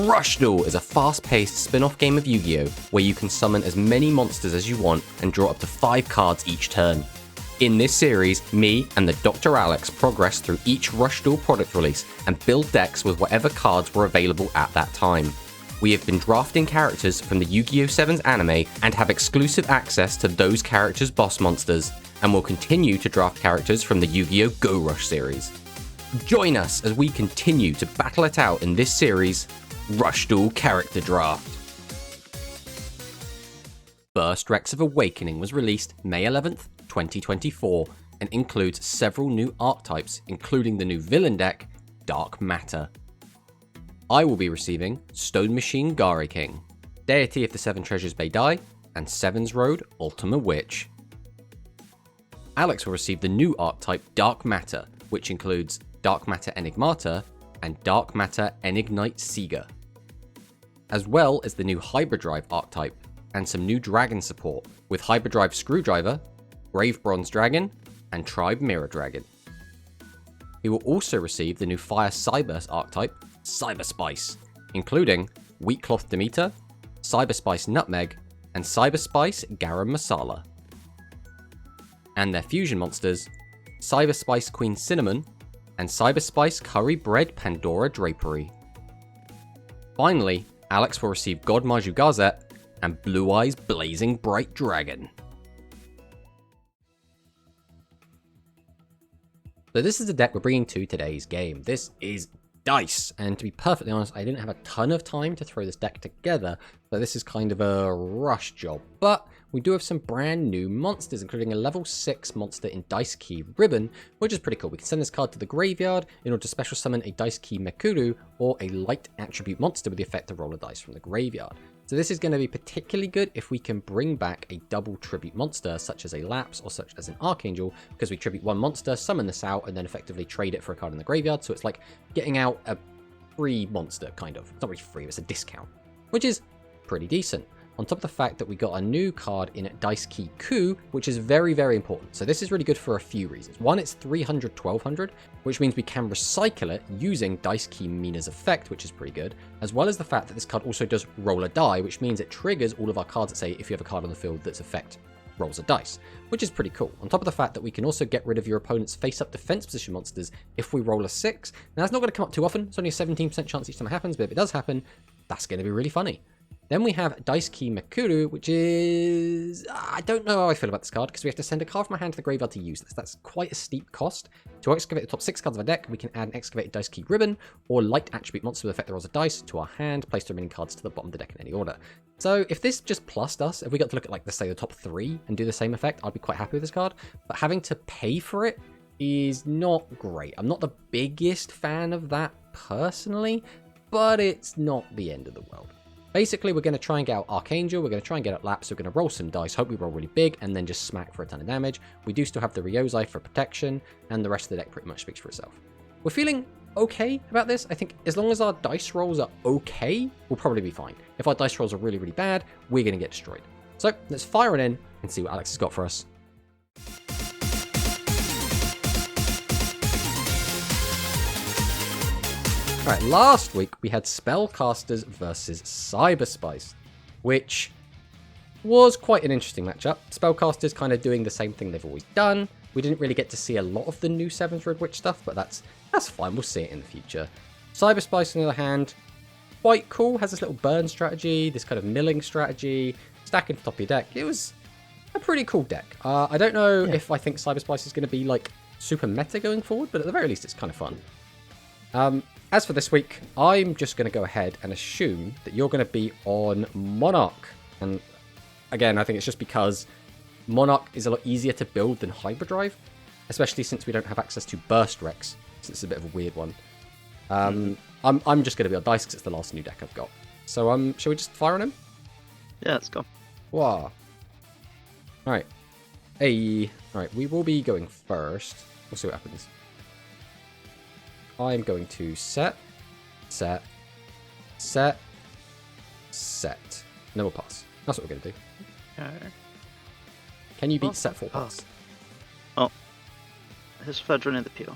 Rush Duel is a fast-paced spin-off game of Yu-Gi-Oh! Where you can summon as many monsters as you want and draw up to 5 cards each turn. In this series, me and the TheDrAlex progress through each Rush Duel product release and build decks with whatever cards were available at that time. We have been drafting characters from the Yu-Gi-Oh! 7's anime and have exclusive access to those characters' boss monsters, and will continue to draft characters from the Yu-Gi-Oh! Go Rush series. Join us as we continue to battle it out in this series, Rush Duel Character Draft. Burst Rex of Awakening was released May 11th, 2024, and includes several new archetypes, including the new villain deck, Dark Matter. I will be receiving Stone Machine Gare King, Deity of the Seven Treasures May Die, and Seven's Road Ultima Witch. Alex will receive the new archetype Dark Matter, which includes Dark Matter Enigmata and Dark Matter Enignite Seeger, as well as the new Hyperdrive archetype and some new dragon support with Hyperdrive Screwdriver, Brave Bronze Dragon, and Tribe Mirror Dragon. He will also receive the new Fire Cyberse archetype, Cyberspice, including Wheatcloth Demeter, Cyberspice Nutmeg, and Cyberspice Garam Masala. And their fusion monsters, Cyberspice Queen Cinnamon, and Cyberspice Curry Bread Pandora Drapery. Finally, Alex will receive God Maju Gazette and Blue Eyes Blazing Bright Dragon. So this is the deck we're bringing to today's game. This is Dice, and to be perfectly honest, I didn't have a ton of time to throw this deck together, so this is kind of a rush job. But we do have some brand new monsters, including a level 6 monster in Dice Key Ribbon, which is pretty cool. We can send this card to the graveyard in order to special summon a Dice Key Mekuru or a light attribute monster with the effect to roll a dice from the graveyard. So this is going to be particularly good if we can bring back a double tribute monster, such as a Lapse or such as an Archangel, because we tribute one monster, summon this out, and then effectively trade it for a card in the graveyard. So it's like getting out a free monster, kind of. It's not really free, it's a discount, which is pretty decent. On top of the fact that we got a new card in Dice Key Coup, which is very, very important. So this is really good for a few reasons. One, it's 300, 1200, which means we can recycle it using Dice Key Mina's effect, which is pretty good, as well as the fact that this card also does roll a die, which means it triggers all of our cards that say if you have a card on the field that's effect rolls a dice, which is pretty cool. On top of the fact that we can also get rid of your opponent's face-up defense position monsters if we roll a 6. Now, that's not going to come up too often. It's only a 17% chance each time it happens, but if it does happen, that's going to be really funny. Then we have Dice Key Mekuru, which is... I don't know how I feel about this card, because we have to send a card from our hand to the graveyard to use this. That's quite a steep cost. To excavate the top 6 cards of our deck, we can add an excavated Dice Key Ribbon, or light attribute monster with effect that rolls a dice to our hand, place the remaining cards to the bottom of the deck in any order. So if this just plussed us, if we got to look at, like, let's say the top 3 and do the same effect, I'd be quite happy with this card. But having to pay for it is not great. I'm not the biggest fan of that personally, but it's not the end of the world. Basically, we're going to try and get out Archangel, we're going to try and get out Lapse, we're going to roll some dice, hope we roll really big, and then just smack for a ton of damage. We do still have the Ryozai for protection, and the rest of the deck pretty much speaks for itself. We're feeling okay about this. I think as long as our dice rolls are okay, we'll probably be fine. If our dice rolls are really, really bad, we're going to get destroyed. So let's fire it in and see what Alex has got for us. Alright, last week we had Spellcasters versus Cyberspice, which was quite an interesting matchup. Spellcasters kind of doing the same thing they've always done. We didn't really get to see a lot of the new Seventh Red Witch stuff, but that's fine, we'll see it in the future. Cyberspice, on the other hand, quite cool, has this little burn strategy, this kind of milling strategy, stacking to the top of your deck. It was a pretty cool deck. I don't know if I think Cyberspice is going to be like super meta going forward, but at the very least it's kind of fun. As for this week, I'm just going to go ahead and assume that you're going to be on Monarch. And again, I think it's just because Monarch is a lot easier to build than Hyperdrive, especially since we don't have access to Burst Rex, so it's a bit of a weird one. I'm just going to be on Dice because it's the last new deck I've got. So shall we just fire on him? Yeah, let's go. Wow. Alright. Hey. Alright, we will be going first. We'll see what happens. I'm going to set. And then we'll pass. That's what we're going to do. Okay. Can you beat set 4 pass? Oh. His Fedrin in the peel.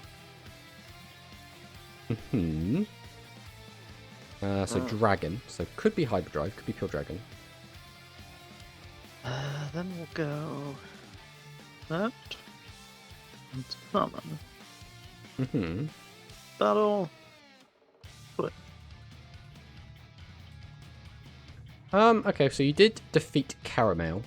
So dragon. So could be hyperdrive, could be pure dragon. Then we'll go that and summon. Mm-hmm. Battle. Put. Okay, so you did defeat Caramel.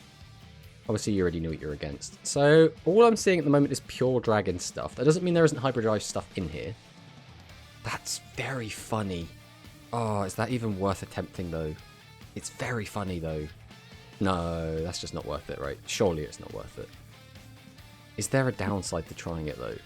Obviously, you already knew what you're against. So all I'm seeing at the moment is pure dragon stuff. That doesn't mean there isn't hyperdrive stuff in here. That's very funny. Oh, is that even worth attempting, though? It's very funny, though. No, that's just not worth it, right? Surely it's not worth it. Is there a downside to trying it, though?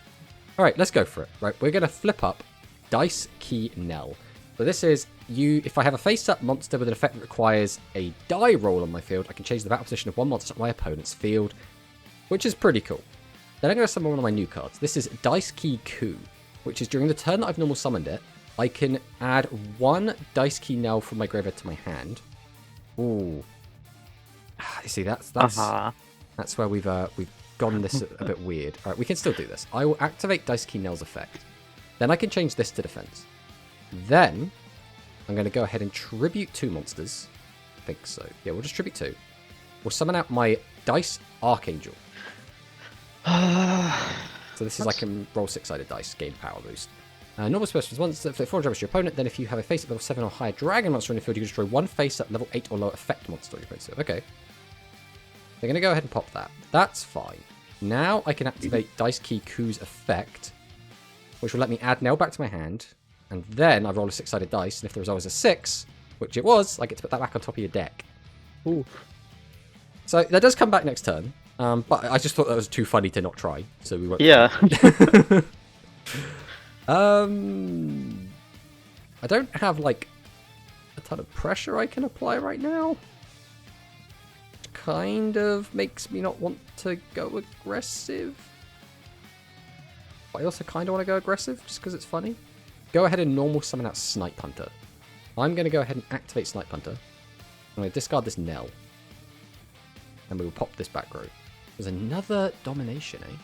All right, let's go for it. Right, we're going to flip up Dice Key Nell. So this is, if I have a face-up monster with an effect that requires a die roll on my field, I can change the battle position of one monster on my opponent's field, which is pretty cool. Then I'm going to summon one of my new cards. This is Dice Key Coup, which is during the turn that I've normal summoned it, I can add one Dice Key Nell from my graveyard to my hand. Ooh. You see, that's where we've gone this a bit weird. All right, we can still do this. I will activate Dice Key Nell's effect. Then I can change this to defense. Then I'm going to go ahead and tribute 2 monsters. I think so. Yeah, we'll just tribute 2. We'll summon out my Dice Archangel. So this is I can roll 6-sided dice, gain power boost. Normal specials once inflict 4 damage to your opponent, then if you have a face-up level 7 or higher dragon monster on your field, you can destroy one face-up level 8 or lower effect monster on your opponent's field. Okay. They're going to go ahead and pop that. That's fine. Now I can activate Dice Key Coup's effect, which will let me add Nell back to my hand, and then I roll a 6-sided dice, and if the result is a 6, which it was, I get to put that back on top of your deck. Ooh. So that does come back next turn, but I just thought that was too funny to not try, so we won't. Yeah. I don't have, like, a ton of pressure I can apply right now. Kind of makes me not want to go aggressive. But I also kind of want to go aggressive, just because it's funny. Go ahead and normal summon out Snipe Hunter. I'm going to go ahead and activate Snipe Hunter. I'm going to discard this Nell. And we will pop this back row. There's another Domination, eh?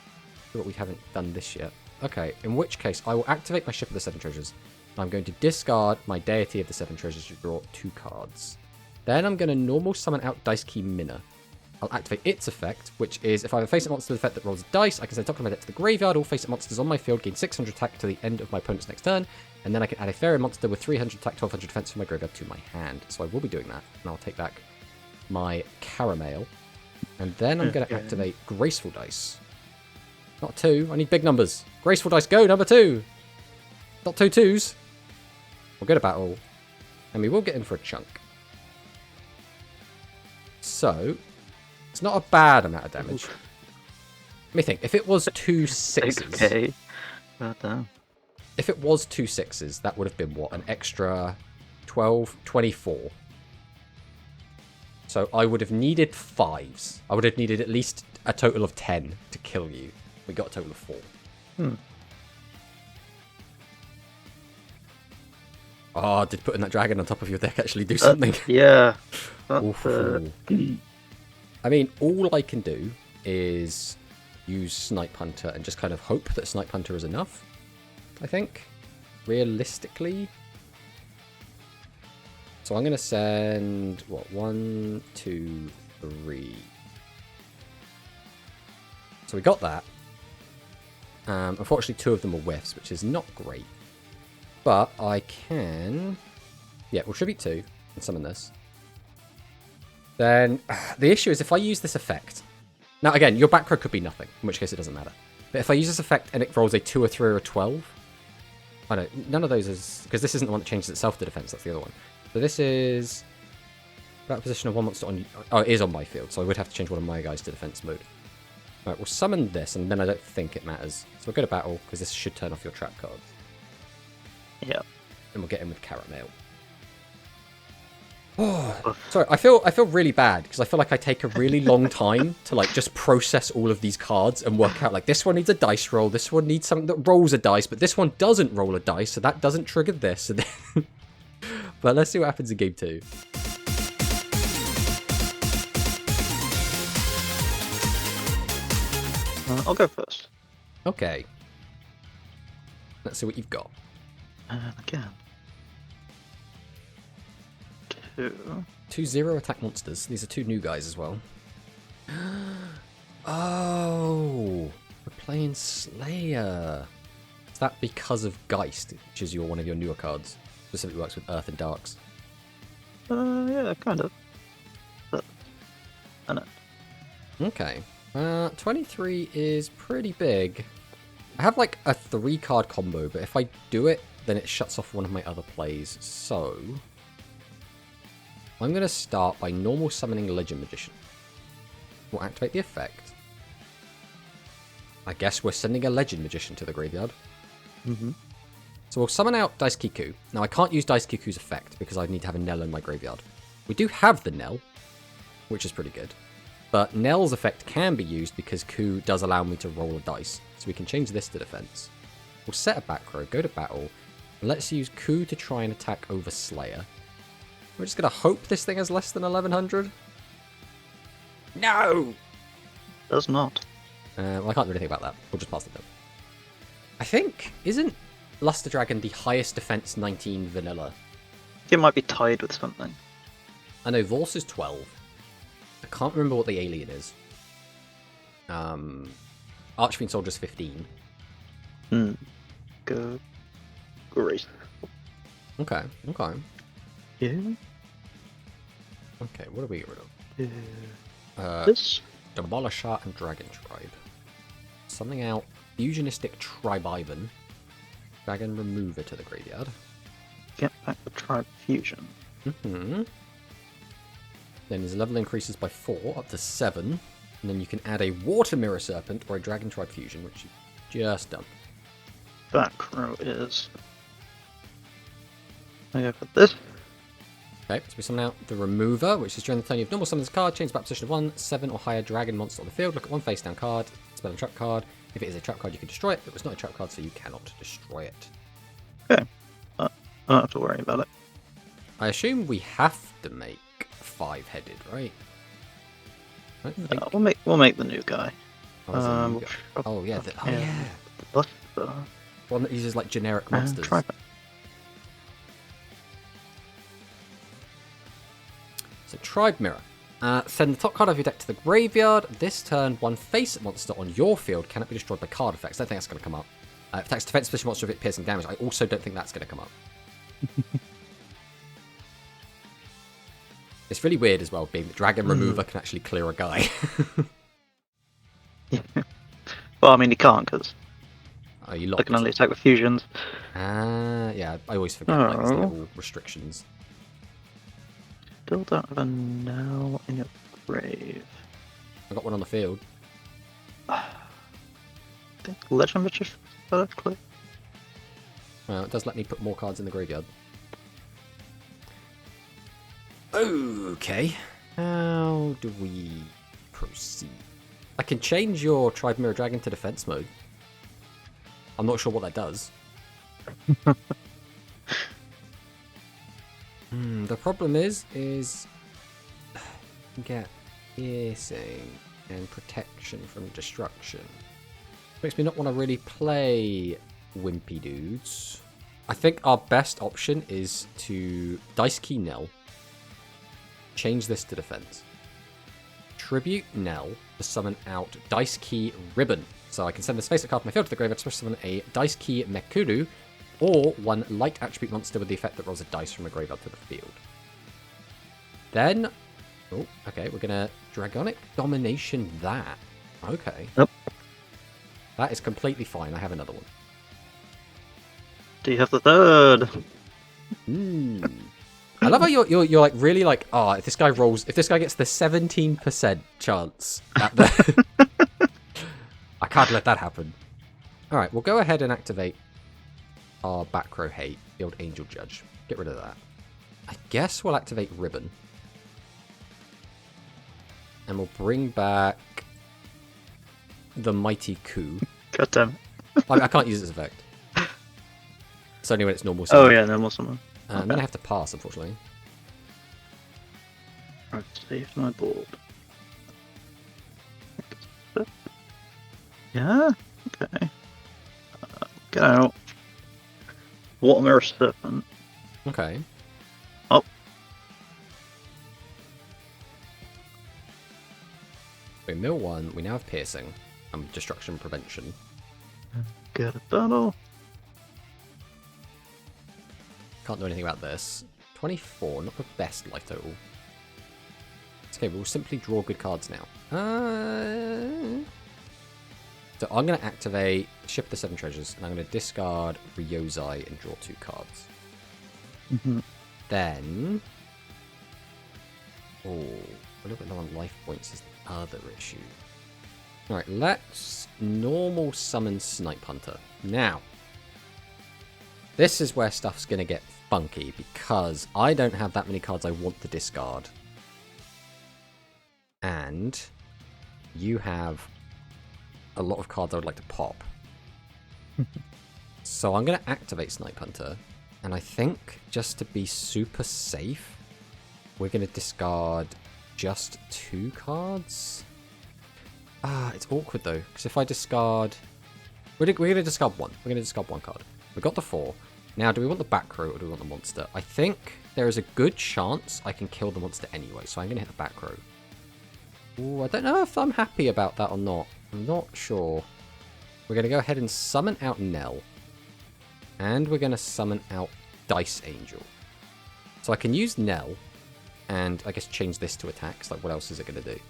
But we haven't done this yet. Okay, in which case, I will activate my Ship of the 7 Treasures. I'm going to discard my Deity of the 7 Treasures to draw 2 cards. Then I'm going to normal summon out Dice Key Minna. I'll activate its effect, which is if I have a face-up monster with effect that rolls dice, I can send top of my deck to the graveyard. All face-up monsters on my field gain 600 attack to the end of my opponent's next turn, and then I can add a fairy monster with 300 attack, 1200 defense from my graveyard to my hand. So I will be doing that, and I'll take back my Caramel. And then I'm going to activate Graceful Dice. Not 2, I need big numbers. Graceful Dice, go, number 2! Not 2 2s. We'll go to battle, and we will get in for a chunk. So, it's not a bad amount of damage. Let me think. If it was 2 6s... Okay. Well done. If it was 2 6s, that would have been, what, an extra 12, 24. So I would have needed 5s. I would have needed at least a total of 10 to kill you. We got a total of 4. Oh, did putting that dragon on top of your deck actually do something? Yeah. I mean, all I can do is use Snipe Hunter and just kind of hope that Snipe Hunter is enough, I think, realistically. So I'm going to send, what, 1, 2, 3. So we got that. Unfortunately, 2 of them are whiffs, which is not great. But I can... Yeah, we'll tribute 2 and summon this. Then the issue is if I use this effect... Now, again, your back row could be nothing, in which case it doesn't matter. But if I use this effect and it rolls a 2, a 3, or a 12... I don't... None of those is... Because this isn't the one that changes itself to defense, that's the other one. So this is... Battle position of one monster on... Oh, it is on my field, so I would have to change one of my guys to defense mode. Right, we'll summon this, and then I don't think it matters. So we'll go to battle, because this should turn off your trap cards. Yeah. And we'll get in with Caramel. Oh, sorry, I feel really bad, because I feel like I take a really long time to like just process all of these cards and work out, like, this one needs a dice roll, this one needs something that rolls a dice, but this one doesn't roll a dice, so that doesn't trigger this. And then... But let's see what happens in game 2. I'll go first. Okay. Let's see what you've got. Again. 2. 2/0 attack monsters. These are 2 new guys as well. Oh, we're playing Slayer. Is that because of Geist, which is one of your newer cards? Specifically works with Earth and Darks. Yeah, kind of. But, I know. Okay. 23 is pretty big. I have like a 3-card combo, but if I do it, then it shuts off one of my other plays. So I'm going to start by normal summoning Legend Magician. We'll activate the effect. I guess we're sending a Legend Magician to the graveyard. Mm-hmm. So we'll summon out Dice Kiku. Now I can't use Dice Kiku's effect because I need to have a Nell in my graveyard. We do have the Nell, which is pretty good. But Nell's effect can be used because Ku does allow me to roll a dice. So we can change this to defense. We'll set a back row, go to battle. And let's use Ku to try and attack over Slayer. We're just going to hope this thing has less than 1100. No! Does not. Well, I can't do anything about that. We'll just pass the turn. I think, isn't Luster Dragon the highest defense 19 vanilla? It might be tied with something. I know Vorse is 12. I can't remember what the alien is. Archfiend Soldier's 15. Go. Great. Okay. Yeah. Okay, what do we get rid of? This? Demolisher and Dragon Tribe. Something out. Fusionistic Tribe-Ivan. Dragon Remover to the graveyard. Get back the Tribe Fusion. Mm-hmm. Then his level increases by 4 up to 7. And then you can add a Water Mirror Serpent or a Dragon Tribe Fusion, which you've just done. Back row is... I go for this. Okay, so we summon out the Remover, which is during the turn you have normal summon this card, change back position of 1, 7 or higher dragon monster on the field, look at one face down card, spell a trap card. If it is a trap card, you can destroy it. It was not a trap card, so you cannot destroy it. Okay. I don't have to worry about it. I assume we have to make 5-headed, right? I don't think... We'll make the new guy. Oh yeah, yeah. Buster. One that uses like generic monsters. So Tribe Mirror. Send the top card of your deck to the graveyard. This turn, one face monster on your field cannot be destroyed by card effects. I don't think that's going to come up. If attacks defense special monster with it piercing damage, I also don't think that's going to come up. It's really weird as well, being that Dragon Remover can actually clear a guy. Well, I mean, he can't, because I can only attack with fusions. Yeah, I always forget like, these little restrictions. Still don't have a Nell in your grave. I got one on the field. I think Legend Magician better clear. Well, it does let me put more cards in the graveyard. Okay. How do we proceed? I can change your Tribe Mirror Dragon to defense mode. I'm not sure what that does. The problem is get piercing and protection from destruction. Makes me not want to really play wimpy dudes. I think our best option is to Dice Key Nell. Change this to defense. Tribute Nell to summon out Dice Key Ribbon. So I can send this face card from my field to the graveyard to summon a Dice Key Mekuru, or one light attribute monster with the effect that rolls a dice from a graveyard to the field. Then, oh, okay, we're gonna Dragonic Domination that. Okay. Yep. That is completely fine. I have another one. Do you have the third? I love how you're like really like, if this guy gets the 17% chance at the I can't let that happen. Alright, we'll go ahead and activate our back row hate, the old Angel Judge. Get rid of that. I guess we'll activate Ribbon. And we'll bring back the Mighty Coup. God damn. I can't use its effect. It's only when it's normal summon. summon. Oh yeah, normal summon. And then I have to pass, unfortunately. I've saved my board. Yeah? Okay. Get out. Water Mirror Serpent. Okay. Oh. We mill 1, we now have piercing and destruction prevention. Get a battle. Can't do anything about this. 24, not the best life total. It's okay, we'll simply draw good cards now. So I'm going to activate Ship of the 7 Treasures, and I'm going to discard Ryozai and draw 2 cards. Then... Oh, a little bit low on life points is the other issue. Alright, let's normal summon Snipe Hunter. Now, this is where stuff's going to get funky, because I don't have that many cards I want to discard. And you have a lot of cards I would like to pop. So I'm going to activate Snipe Hunter, and I think just to be super safe, we're going to discard just 2 cards. It's awkward though, because if I discard... We're going to discard 1. We're going to discard 1 card. We've got the 4. Now, do we want the back row or do we want the monster? I think there is a good chance I can kill the monster anyway, so I'm going to hit the back row. Ooh, I don't know if I'm happy about that or not. I'm not sure. We're going to go ahead and summon out Nell. And we're going to summon out Dice Angel. So I can use Nell and I guess change this to attacks. Like, what else is it going to do?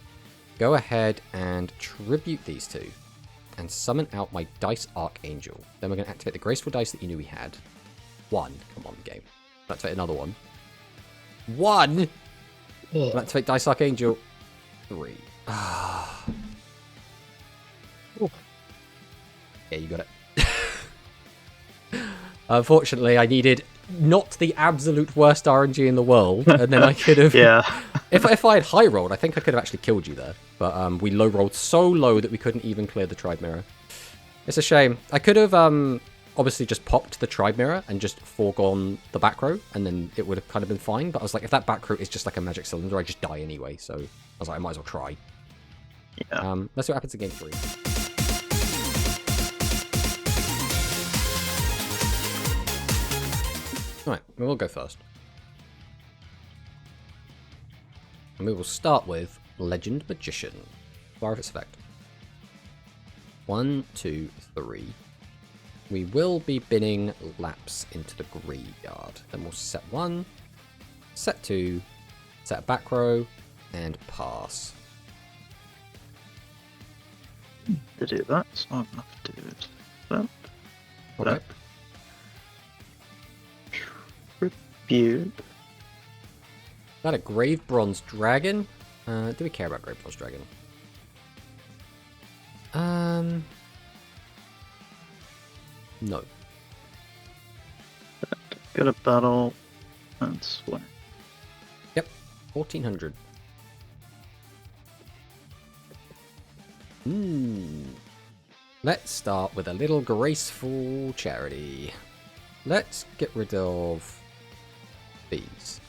Go ahead and tribute these 2 and summon out my Dice Archangel. Then we're going to activate the Graceful Dice that you knew we had. 1. Come on, game. Activate another one. 1! Yeah. Activate Dice Archangel. 3. Yeah, you got it. Unfortunately, I needed not the absolute worst RNG in the world, and then I could have... Yeah. If I had high rolled, I think I could have actually killed you there. But we low rolled so low that we couldn't even clear the Tribe Mirror. It's a shame. I could have obviously just popped the Tribe Mirror and just foregone the back row, and then it would have kind of been fine. But I was like, if that back row is just like a magic cylinder, I just die anyway. So I was like, I might as well try. Yeah. Let's see what happens in game 3. Alright, we will go first. And we will start with Legend Magician. Bar of its effect. 1, 2, 3. We will be binning Lapse into the graveyard. Then we'll set 1, set 2, set a back row, and pass. To do that, so I'm going to have to do that. Okay. Tribute. Got a Grave Bronze Dragon. Do we care about Grave Bronze Dragon? No. Get a battle and swing. Yep, 1400. Let's start with a little graceful charity. Let's get rid of these.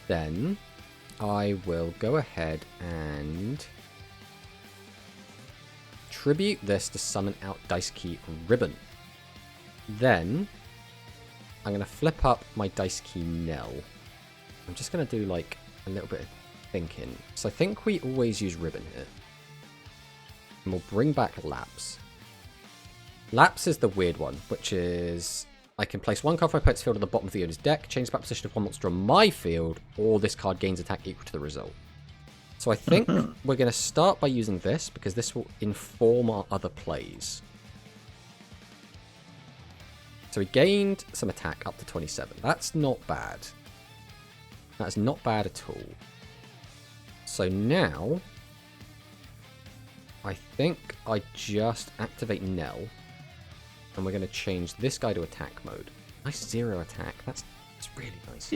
Then I will go ahead and tribute this to summon out Dice Key Ribbon. Then I'm going to flip up my Dice Key Nell. I'm just going to do like a little bit of thinking. So I think we always use Ribbon here. And we'll bring back Lapse. Lapse is the weird one, which is I can place 1 card from my opponent's field at the bottom of the owner's deck, change the back position of 1 monster on my field, or this card gains attack equal to the result. So I think we're going to start by using this, because this will inform our other plays. So we gained some attack up to 27. That's not bad. That's not bad at all. So now I think I just activate Nell, and we're going to change this guy to attack mode. Nice 0 attack. That's really nice.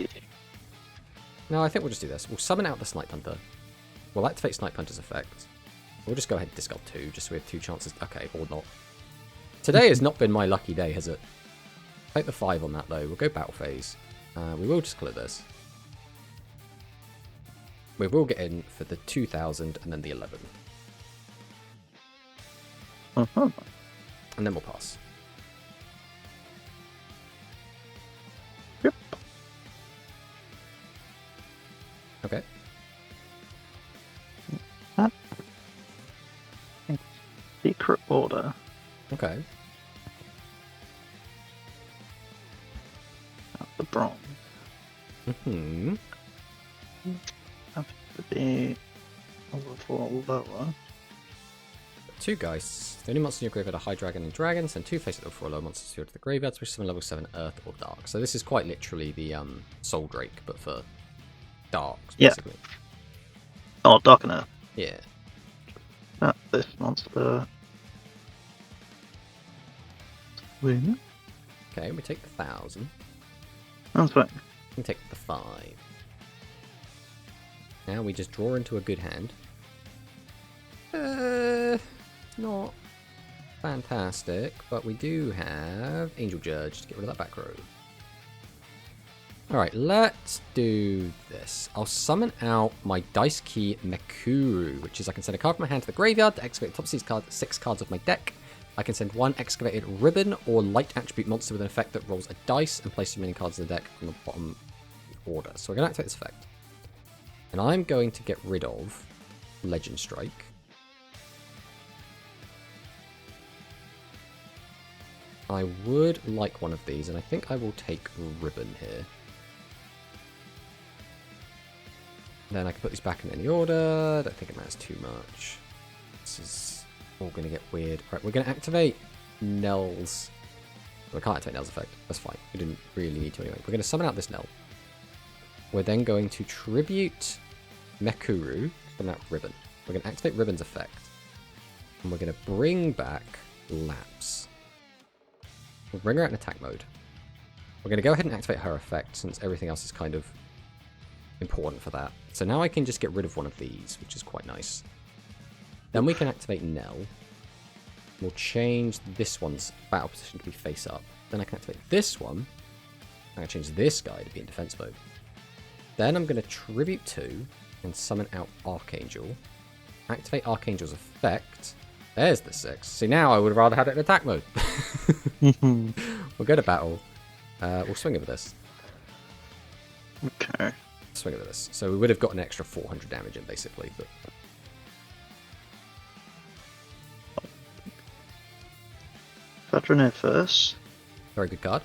No, I think we'll just do this. We'll summon out the Snipe Hunter. We'll activate Snipe Hunter's effect. We'll just go ahead and discard 2, just so we have 2 chances. Okay, or not. Today has not been my lucky day, has it? Take the 5 on that, though. We'll go battle phase. We will just clear this. We will get in for the 2000 and then the 11. And then we'll pass. Yep. Okay. order. Okay. The bronze Mm-hmm. have to be over 4 lower. 2 Geists. The only monsters in your graveyard are High Dragon and Dragons, and 2 face level 4 low monsters to the graveyard, which summon level 7 Earth or Dark. So this is quite literally the Soul Drake, but for Darks, basically. Oh, Dark and Earth. Yeah. This monster. Win. Okay, we take the 1,000. That's fine. We take the 5. Now we just draw into a good hand. Not fantastic, but we do have Angel Judge to get rid of that back row. Alright, let's do this. I'll summon out my Dice Key Mekuru, which is I can send a card from my hand to the graveyard to excavate the top of these 6 cards of my deck. I can send 1 excavated ribbon or light attribute monster with an effect that rolls a dice and place the remaining cards in the deck on the bottom order. So we're going to activate this effect. And I'm going to get rid of Legend Strike. I would like one of these, and I think I will take Ribbon here. Then I can put these back in any order. I don't think it matters too much. This is all going to get weird. Right, we're going to activate Nell's. Well, I can't activate Nell's effect. That's fine. We didn't really need to anyway. We're going to summon out this Nell. We're then going to tribute Mekuru, summon out Ribbon. We're going to activate Ribbon's effect. And we're going to bring back Lapse. We'll bring her out in attack mode. We're going to go ahead and activate her effect since everything else is kind of important for that. So now I can just get rid of one of these, which is quite nice. Then we can activate Nell. We'll change this one's battle position to be face up. Then I can activate this one. I'm going to change this guy to be in defense mode. Then I'm going to tribute 2 and summon out Archangel. Activate Archangel's effect. There's the 6. See, now I would have rather had it in attack mode. We'll go to battle. We'll swing over this. Okay. Swing over this. So we would have got an extra 400 damage in, basically. But Veteran first. very good card.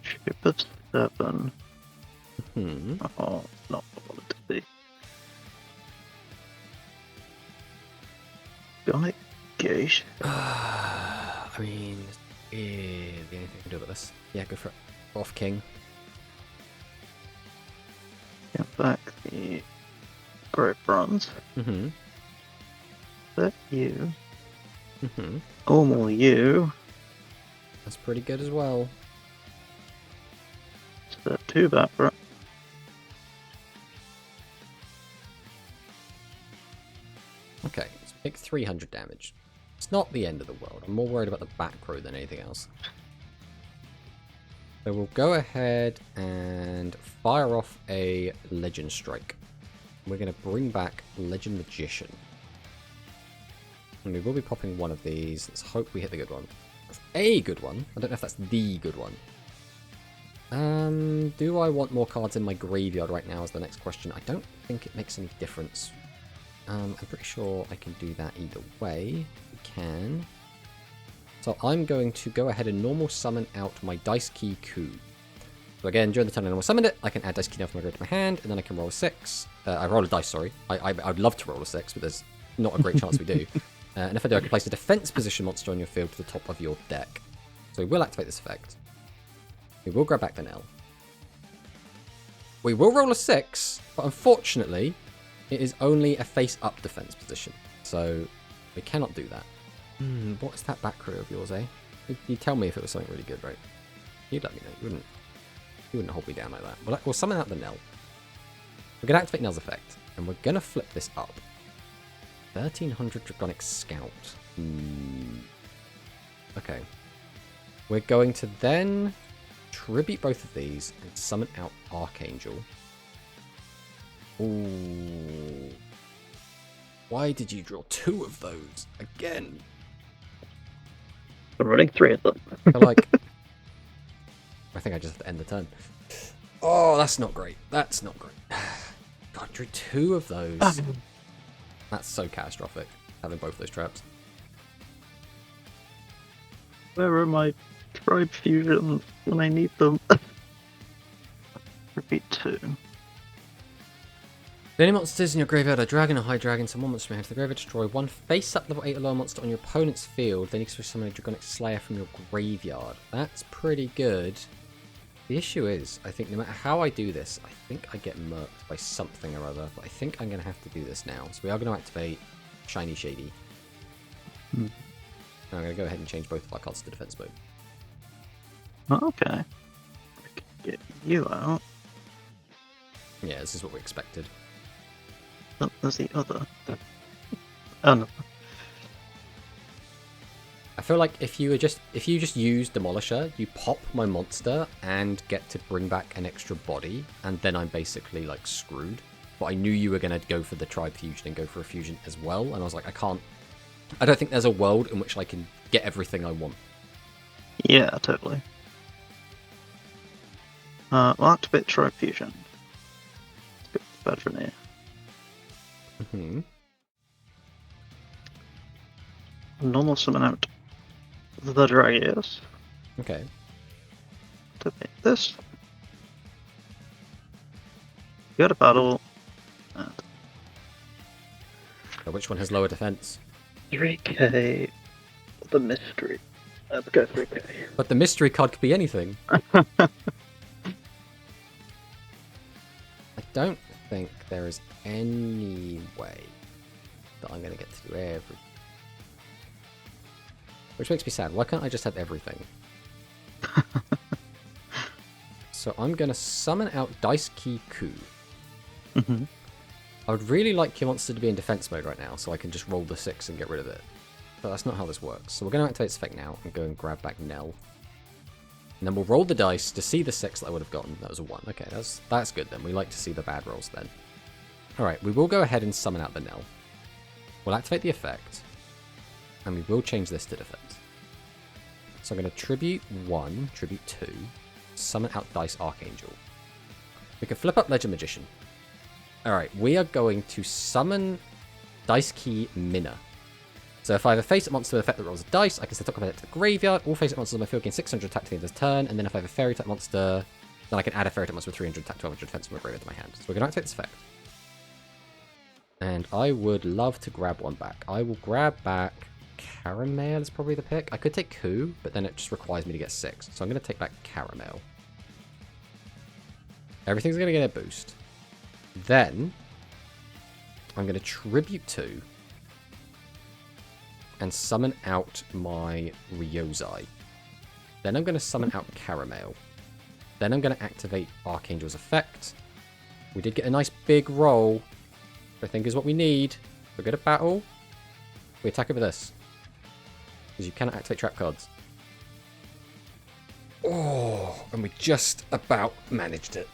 Ship of 7. Hmm. Oh, not what I wanted to be. Gonic Gauge. I mean, the only thing I can do about this. Yeah, go for it. Off King. Get back the Great Bronze. Mm-hmm. That you. Mm-hmm. Normal you. That's pretty good as well. Set 2 back, bro. Okay, let's make 300 damage. It's not the end of the world. I'm more worried about the back row than anything else. So we'll go ahead and fire off a Legend Strike. We're going to bring back Legend Magician. And we will be popping one of these. Let's hope we hit the good one. That's a good one. I don't know if that's the good one. Do I want more cards in my graveyard right now is the next question. I don't think it makes any difference. I'm pretty sure I can do that either way. We can. So I'm going to go ahead and normal summon out my Dice Key Coup. So again, during the turn I normal summoned it, I can add Dice Key now from my graveyard to my hand, and then I can roll a 6. I roll a dice, sorry. I'd love to roll a 6, but there's not a great chance we do. And if I do, I can place a defense position monster on your field to the top of your deck. So we will activate this effect. We will grab back the Nell. We will roll a 6, but unfortunately, it is only a face-up defense position. So we cannot do that. What's that back row of yours, eh? You'd tell me if it was something really good, right? You'd let me know. You wouldn't hold me down like that. We'll summon out the Nell. We're going to activate Nell's effect, and we're going to flip this up. 1300 Dragonic Scout. Okay. We're going to then tribute both of these and summon out Archangel. Ooh. Why did you draw 2 of those again? I'm running 3 of them. I think I just have to end the turn. Oh, that's not great. That's not great. God, I drew 2 of those. That's so catastrophic, having both those traps. Where are my tribe fusions when I need them? Repeat 2. If any monsters in your graveyard are dragon or high dragon, some monster may enter the graveyard, destroy one face-up level 8 or lower monster on your opponent's field, then you can summon a Dragonic Slayer from your graveyard. That's pretty good. The issue is, I think no matter how I do this, I think I get murked by something or other, but I think I'm going to have to do this now. So we are going to activate Shiny Shady. I'm going to go ahead and change both of our cards to defense mode. Okay. I can get you out. Yeah, this is what we expected. Oh, there's the other. Oh no. I feel like if you just use Demolisher, you pop my monster and get to bring back an extra body, and then I'm basically like screwed. But I knew you were going to go for the Tribe Fusion and go for a fusion as well, and I was like, I don't think there's a world in which I can get everything I want. Yeah, totally. We'll activate Tribe Fusion. Let's go with bad for near. Normal summon out TheDrAlex. Okay. Activate this. Go to battle. And So which one has lower defense? 3k. The mystery. Let's go 3k. But the mystery card could be anything. I don't think there is any way that I'm going to get to do everything. Which makes me sad. Why can't I just have everything? So I'm going to summon out Dice Key Coup. I would really like your monster to be in defense mode right now, so I can just roll the 6 and get rid of it. But that's not how this works. So we're going to activate its effect now and go and grab back Nell. And then we'll roll the dice to see the 6 that I would have gotten. That was a 1. Okay, that's good then. We like to see the bad rolls then. Alright, we will go ahead and summon out the Nell. We'll activate the effect. And we will change this to defense. So I'm going to Tribute 1, Tribute 2, summon out Dice Archangel. We can flip up Legend Magician. Alright, we are going to summon Dice Key Minna. So if I have a face-up monster with effect that rolls a dice, I can set up it to the graveyard. All face-up monsters on my field gain 600 attack to the end of this turn, and then if I have a fairy-type monster, then I can add a fairy-type monster with 300 attack, 1200 defense from my graveyard to my hand. So we're going to activate this effect. And I would love to grab one back. I will grab back Caramel is probably the pick. I could take Coup, but then it just requires me to get 6. So I'm going to take back Caramel. Everything's going to get a boost. Then I'm going to Tribute 2 and summon out my Ryozai. Then I'm going to summon out Caramel. Then I'm going to activate Archangel's effect. We did get a nice big roll, which I think is what we need. We're good at battle. We attack over this, because you cannot activate trap cards. Oh, and we just about managed it.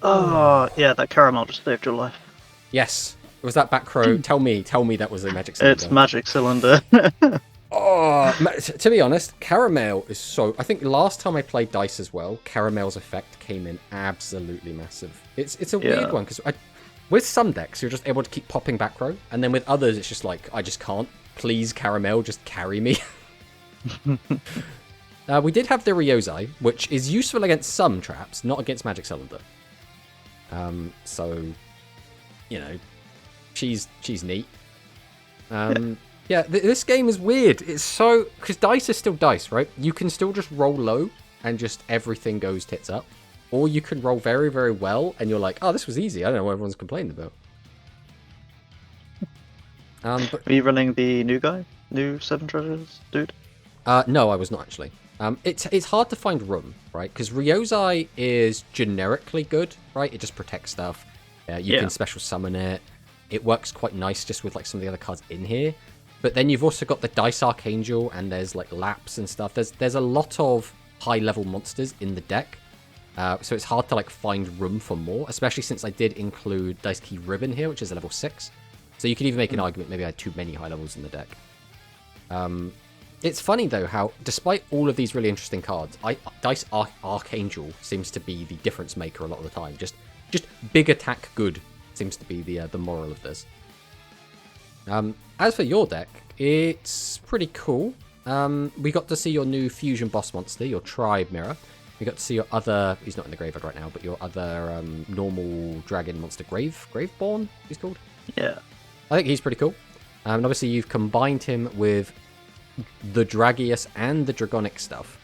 Oh, yeah, that caramel just saved your life. Yes. Was that back row? Tell me that was a magic cylinder. It's magic cylinder. Oh, to be honest, Caramel is so... I think last time I played Dice as well, Caramel's effect came in absolutely massive. It's a weird one, because with some decks, you're just able to keep popping back row, and then with others, it's just like, I just can't. Please, Caramel, just carry me. We did have the Ryozai, which is useful against some traps, not against Magic Cylinder. So, you know, she's neat. Yeah, this game is weird. It's so... Because dice is still dice, right? You can still just roll low and just everything goes tits up. Or you can roll very, very well and you're like, oh, this was easy. I don't know what everyone's complaining about. But... Are you running the new guy? New 7 treasures dude? No, I was not actually. It's hard to find room, right? Because Ryozai is generically good, right? It just protects stuff. You can special summon it. It works quite nice just with like some of the other cards in here. But then you've also got the Dice Archangel, and there's like Laps and stuff. There's a lot of high-level monsters in the deck. So it's hard to like find room for more, especially since I did include Dice Key Ribbon here, which is a level 6. So you could even make an argument maybe I had too many high levels in the deck. It's funny though how, despite all of these really interesting cards, Dice Archangel seems to be the difference maker a lot of the time. Just big attack good seems to be the moral of this. As for your deck, it's pretty cool. We got to see your new fusion boss monster, your Tribe Mirror. We got to see your other, he's not in the graveyard right now, but your other normal dragon monster, Graveborn, he's called? Yeah. I think he's pretty cool. And obviously you've combined him with the Dragius and the Dragonic stuff,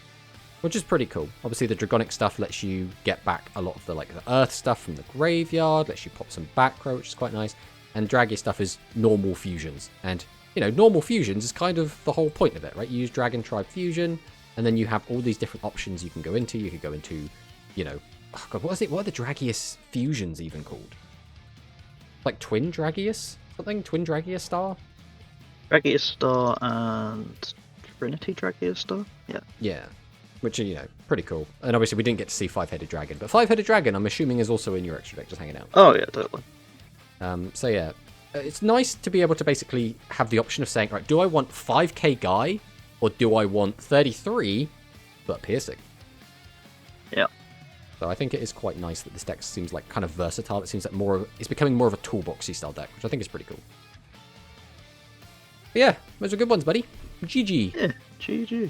which is pretty cool. Obviously the Dragonic stuff lets you get back a lot of the Earth stuff from the graveyard, lets you pop some back row, which is quite nice. And Dragius stuff is normal fusions. And, normal fusions is kind of the whole point of it, right? You use Dragon Tribe Fusion, and then you have all these different options you can go into. You could go into, oh god, what is it? What are the Dragius fusions even called? Like Twin Dragius? Something? Twin Dragius Star? Dragius Star and Trinity Dragius Star? Yeah. Yeah. Which are, pretty cool. And obviously we didn't get to see Five-Headed Dragon. But Five-Headed Dragon, I'm assuming, is also in your extra deck, just hanging out. Oh, yeah, totally. So yeah, it's nice to be able to basically have the option of saying, right, do I want 5k Guy, or do I want 33, but piercing? Yeah. So I think it is quite nice that this deck seems like kind of versatile. It seems like it's becoming more of a toolboxy style deck, which I think is pretty cool. But yeah, those are good ones, buddy. GG. Yeah, GG.